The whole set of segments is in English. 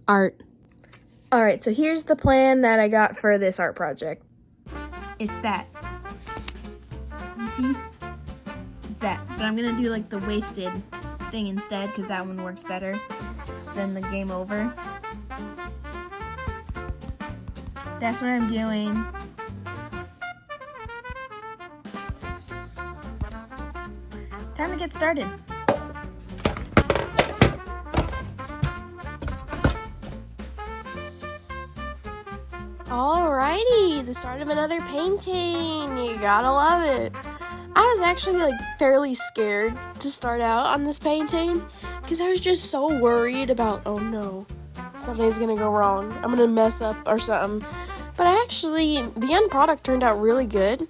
art. Alright, so here's the plan that I got for this art project. It's that. You see? It's that. But I'm gonna do like the wasted thing instead because that one works better than the game over. That's what I'm doing. Time to get started. Alrighty, the start of another painting. You gotta love it. I was actually fairly scared to start out on this painting because I was just so worried about, oh no, something's gonna go wrong. I'm gonna mess up or something. But the end product turned out really good.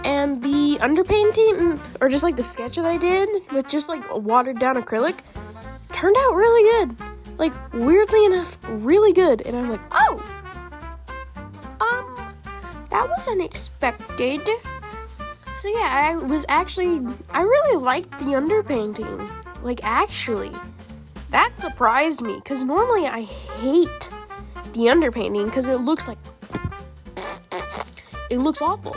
And the underpainting, or just the sketch that I did with just watered down acrylic, turned out really good. Weirdly enough, really good. And I'm oh! That was unexpected. So yeah, I really liked the underpainting. Actually, that surprised me, because normally I hate the underpainting because it looks awful.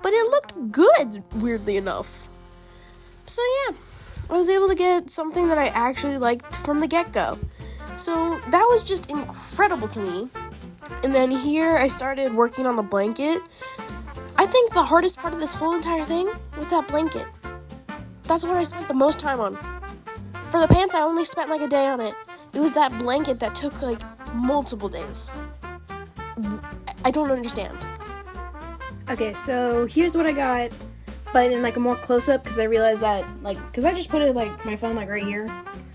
But it looked good, weirdly enough. So yeah, I was able to get something that I actually liked from the get-go. So that was just incredible to me. And then here I started working on the blanket. I think the hardest part of this whole entire thing was that blanket. That's what I spent the most time on. For the pants, I only spent a day on it. It was that blanket that took multiple days. I don't understand. Okay, so here's what I got, but in a more close-up, because I realized that, because I just put it, my phone, right here,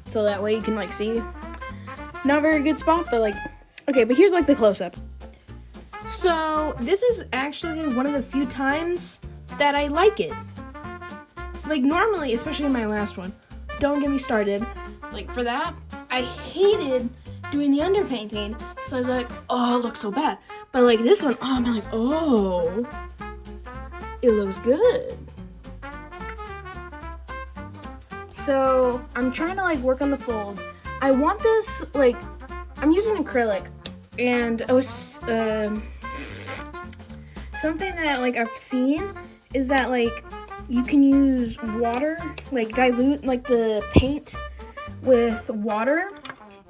so that way you can, see. Not a very good spot, but, okay, but here's, the close-up. So, this is actually one of the few times that I like it. Normally, especially in my last one, don't get me started. For that, I hated doing the underpainting, so I was oh, it looks so bad. But, this one, oh, I'm oh, it looks good. So, I'm trying to, work on the folds. I want this, I'm using acrylic, and I was, something that, I've seen is that, you can use water, dilute, the paint with water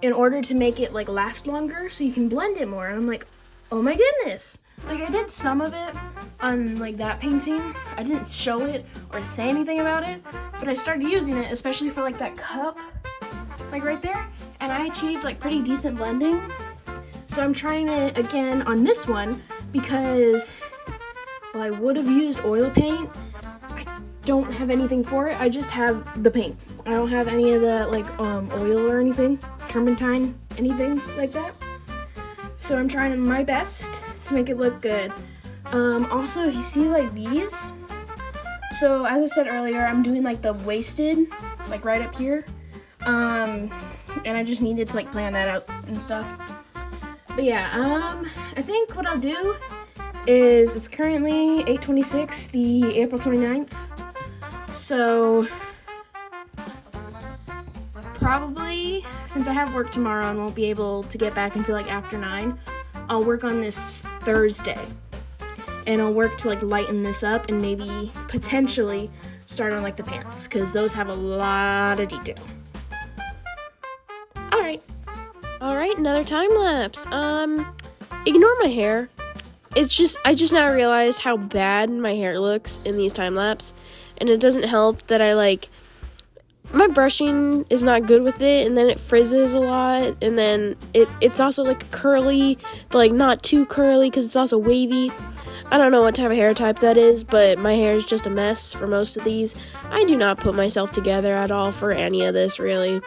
in order to make it, last longer, so you can blend it more. And I'm oh my goodness! I did some of it on, that painting. I didn't show it or say anything about it, but I started using it, especially for, that cup, right there, and I achieved, pretty decent blending. So I'm trying it again on this one, because, well, I would have used oil paint. I don't have anything for it. I just have the paint. I don't have any of the, oil or anything, turpentine, anything like that. So I'm trying my best to make it look good. Also, you see these? So as I said earlier, I'm doing the wasted, right up here. And I just needed to plan that out and stuff. But yeah, I think what I'll do is, it's currently 8/26, the April 29th. So probably, since I have work tomorrow and won't be able to get back until after 9, I'll work on this Thursday. And I'll work to lighten this up and maybe potentially start on the pants, because those have a lot of detail. Alright, another time lapse. Ignore my hair. I just now realized how bad my hair looks in these time lapse, and it doesn't help that my brushing is not good with it, and then it frizzes a lot, and then it's also curly, but not too curly because it's also wavy. I don't know what type of hair type that is, but my hair is just a mess for most of these. I do not put myself together at all for any of this, really.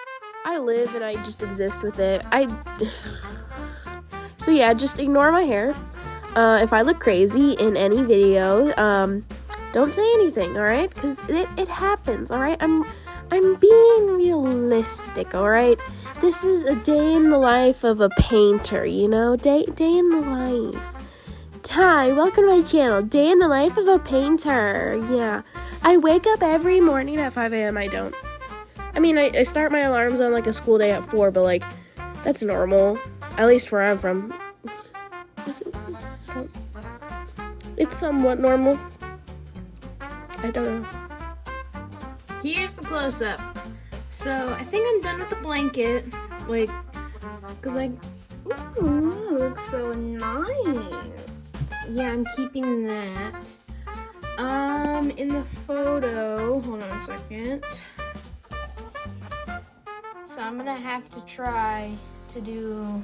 I live and I just exist with it. So yeah, just ignore my hair. If I look crazy in any video, don't say anything, alright? Because it happens, alright? I'm being realistic, alright? This is a day in the life of a painter, Day in the life. Hi, welcome to my channel. Day in the life of a painter. Yeah. I wake up every morning at 5 a.m. I don't. I mean, I start my alarms on a school day at 4, but That's normal, at least where I'm from. Is it? It's somewhat normal. I don't know. Here's the close-up. So I think I'm done with the blanket, like, cause like, ooh, it looks so nice. Yeah, I'm keeping that. In the photo, hold on a second. So I'm gonna have to try to do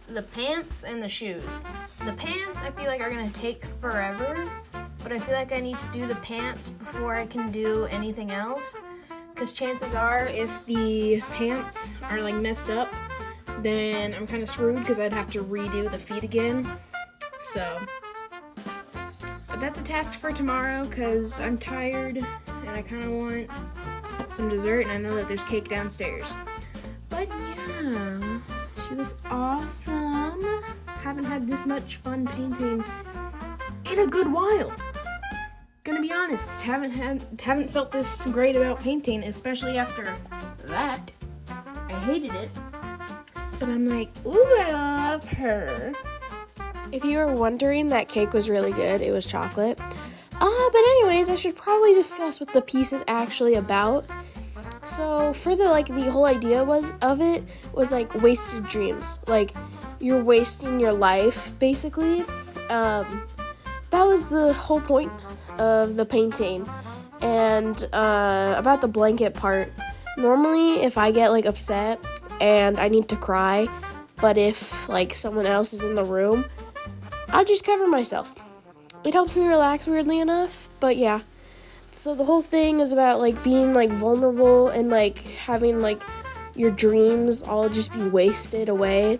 the pants and the shoes. The pants I feel like are gonna take forever, but I feel like I need to do the pants before I can do anything else. Because chances are, if the pants are like messed up, then I'm kind of screwed because I'd have to redo the feet again. So, but that's a task for tomorrow because I'm tired and I kind of want some dessert, and I know that there's cake downstairs. But yeah, she looks awesome. Haven't had this much fun painting in a good while. Gonna be honest, haven't felt this great about painting, especially after that. I hated it, but I'm like, ooh, I love her. If you were wondering, that cake was really good. It was chocolate. But anyways, I should probably discuss what the piece is actually about. So for the whole idea was wasted dreams. Like, you're wasting your life, basically. That was the whole point of the painting. And about the blanket part, normally if I get upset and I need to cry, but if someone else is in the room, I'll just cover myself. It helps me relax, weirdly enough. But yeah, so the whole thing is about being vulnerable and having your dreams all just be wasted away.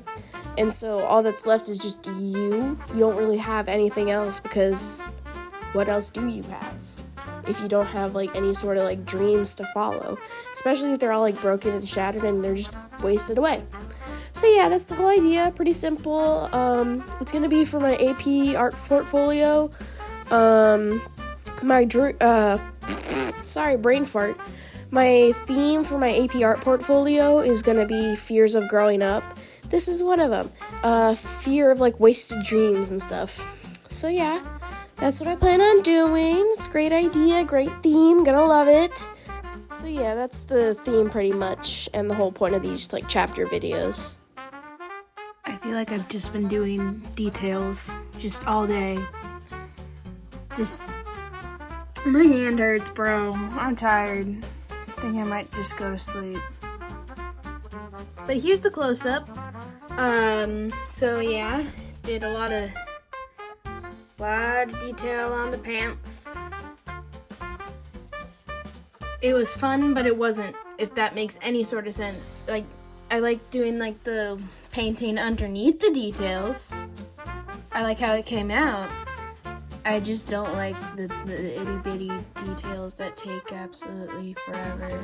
And so all that's left is just you. You don't really have anything else, because what else do you have if you don't have any sort of dreams to follow? Especially if they're all broken and shattered and they're just wasted away. So yeah, that's the whole idea. Pretty simple. It's gonna be for my AP art portfolio. Brain fart. My theme for my AP art portfolio is gonna be fears of growing up. This is one of them. Fear of wasted dreams and stuff. So yeah, that's what I plan on doing. It's a great idea, great theme, gonna love it. So yeah, that's the theme pretty much, and the whole point of these chapter videos. I feel like I've just been doing details just all day. My hand hurts, bro. I'm tired. I think I might just go to sleep. But here's the close-up. So yeah, did a lot of detail on the pants. It was fun, but it wasn't, if that makes any sort of sense. I like doing the painting underneath the details. I like how it came out. I just don't like the itty-bitty details that take absolutely forever.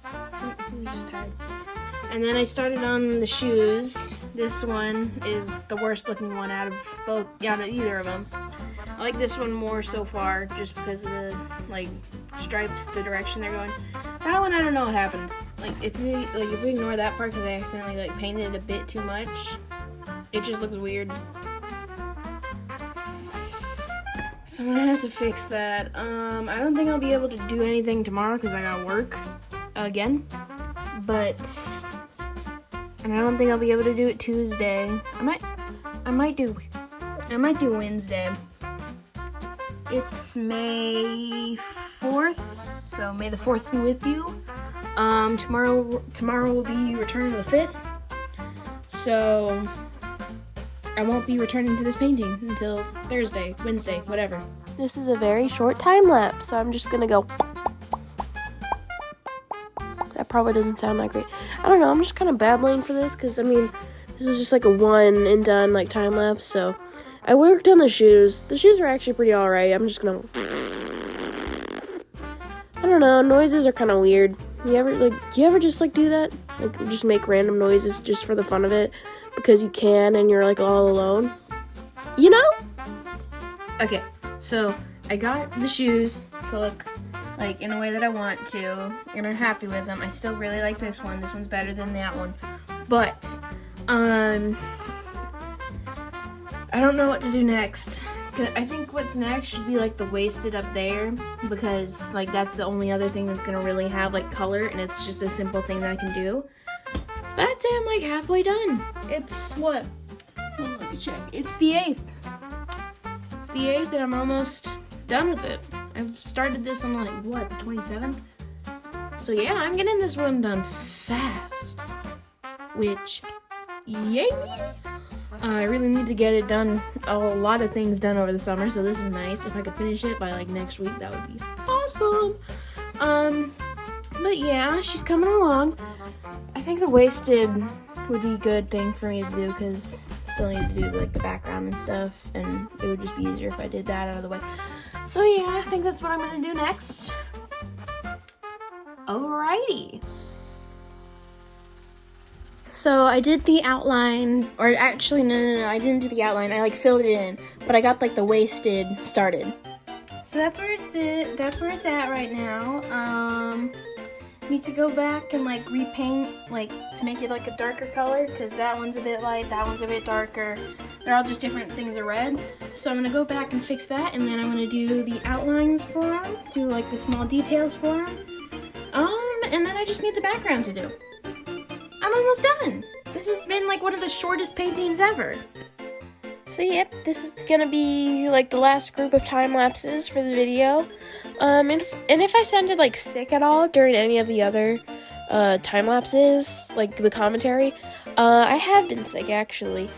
I'm just tired. And then I started on the shoes. This one is the worst looking one out of either of them. I like this one more so far, just because of the stripes, the direction they're going. That one, I don't know what happened. If we ignore that part because I accidentally painted it a bit too much, it just looks weird. So I'm gonna have to fix that. I don't think I'll be able to do anything tomorrow because I got work again. And I don't think I'll be able to do it Tuesday. I might do Wednesday. It's May 4th, so may the 4th be with you. Tomorrow will be Return of the 5th, so I won't be returning to this painting until Thursday, Wednesday, whatever. This is a very short time lapse, so I'm just gonna go. That probably doesn't sound that great. I don't know, I'm just kind of babbling for this, because, this is just a one and done, time lapse, so. I worked on the shoes. The shoes were actually pretty alright. I'm just gonna. I don't know, noises are kind of weird. Do you ever just do that? Just make random noises just for the fun of it, because you can and you're all alone? You know? Okay, so I got the shoes to look in a way that I want to, and I'm happy with them. I still really like this one. This one's better than that one. But I don't know what to do next. I think what's next should be like the waisted up there, because like that's the only other thing that's gonna really have like color, and it's just a simple thing that I can do. But I'd say I'm like halfway done. It's what? Well, let me check. It's the 8th. It's the 8th and I'm almost done with it. I've started this on like what, the 27th? So yeah, I'm getting this one done fast. Which, yay! I really need to get it done, a lot of things done over the summer, so this is nice. If I could finish it by like next week, that would be awesome. But yeah, she's coming along. I think the waisted would be a good thing for me to do, because I still need to do like the background and stuff, and it would just be easier if I did that out of the way. So yeah, I think that's what I'm gonna do next. Alrighty. So I did the outline, or actually no, I didn't do the outline. I like filled it in, but I got like the waisted started. So that's where it's at right now. Need to go back and like repaint, like to make it like a darker color, because that one's a bit light, that one's a bit darker. They're all just different things of red. So I'm gonna go back and fix that, and then I'm gonna do the outlines for them, do like the small details for them. And then I just need the background to do. I'm almost done. This has been like one of the shortest paintings ever. So yep, this is gonna be like the last group of time lapses for the video. And if I sounded like sick at all during any of the other time lapses, like the commentary, I have been sick actually.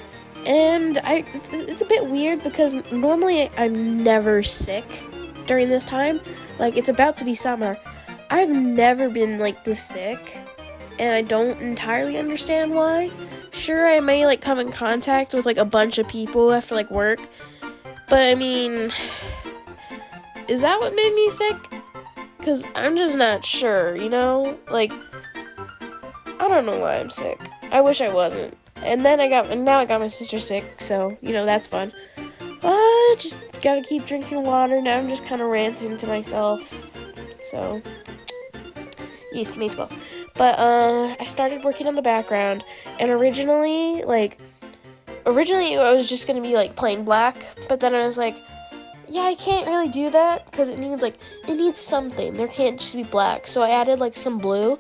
And it's a bit weird because normally I'm never sick during this time. Like, it's about to be summer. I've never been like this sick, and I don't entirely understand why. Sure, I may like come in contact with like a bunch of people after like work, but I mean, is that what made me sick? Cause I'm just not sure, you know? Like, I don't know why I'm sick. I wish I wasn't. And now I got my sister sick, so, you know, that's fun. Just gotta keep drinking water. Now I'm just kind of ranting to myself. So, yes, me too. But, I started working on the background, and originally I was just gonna be, like, plain black, but then I was like, yeah, I can't really do that, because it needs something. There can't just be black. So I added, like, some blue,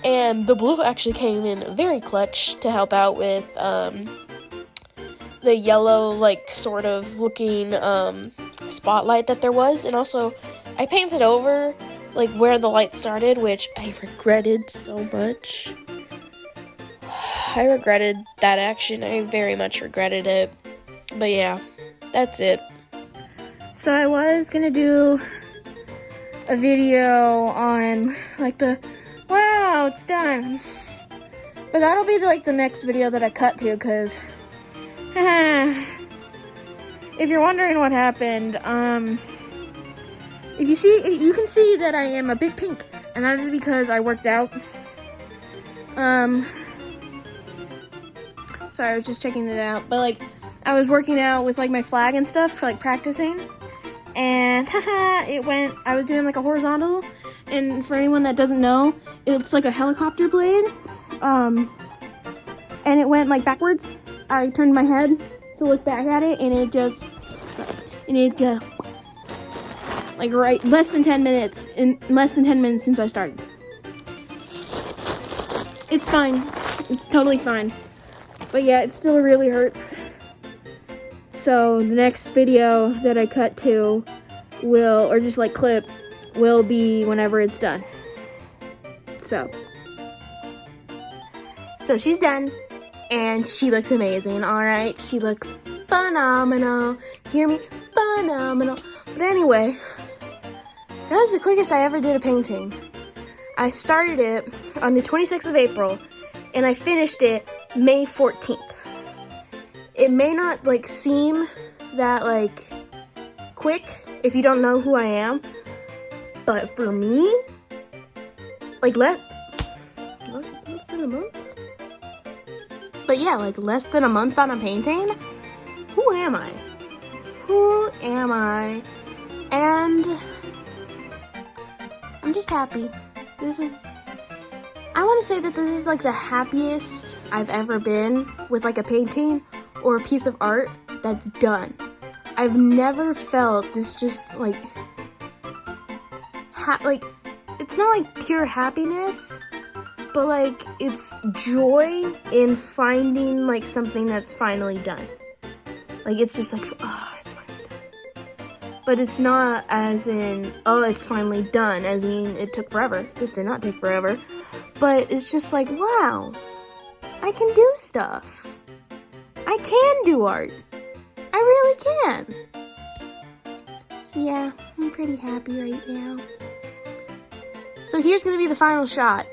and the blue actually came in very clutch to help out with, the yellow, like, sort of looking, spotlight that there was, and also, I painted over, like, where the light started, which I regretted so much. I regretted that action. I very much regretted it. But yeah, that's it. So I was gonna do a video on, like, wow, it's done. But that'll be, like, the next video that I cut to, because, if you're wondering what happened, you can see that I am a bit pink, and that is because I worked out. Sorry, I was just checking it out, but, like, I was working out with, like, my flag and stuff for, like, practicing, and, I was doing, like, a horizontal, and for anyone that doesn't know, it's like a helicopter blade, and it went, like, backwards. I turned my head to look back at it, and it just, like, less than 10 minutes since I started. It's fine. It's totally fine. But yeah, it still really hurts. So the next video that I cut to clip will be whenever it's done. So she's done, and she looks amazing, alright? She looks phenomenal. Hear me? Phenomenal. But anyway, that was the quickest I ever did a painting. I started it on the 26th of April, and I finished it May 14th. It may not, like, seem that, like, quick if you don't know who I am, but for me, like, less than a month? But yeah, like, less than a month on a painting? Who am I? Who am I? And I'm just happy. I want to say that this is like the happiest I've ever been with like a painting or a piece of art that's done. I've never felt this just like like it's not like pure happiness, but like it's joy in finding like something that's finally done. Like it's just like, oh, it's finally done. But it's not as in, oh, it's finally done, as in it took forever. This did not take forever. But it's just like, wow, I can do stuff. I can do art. I really can. So yeah, I'm pretty happy right now. So here's gonna be the final shot.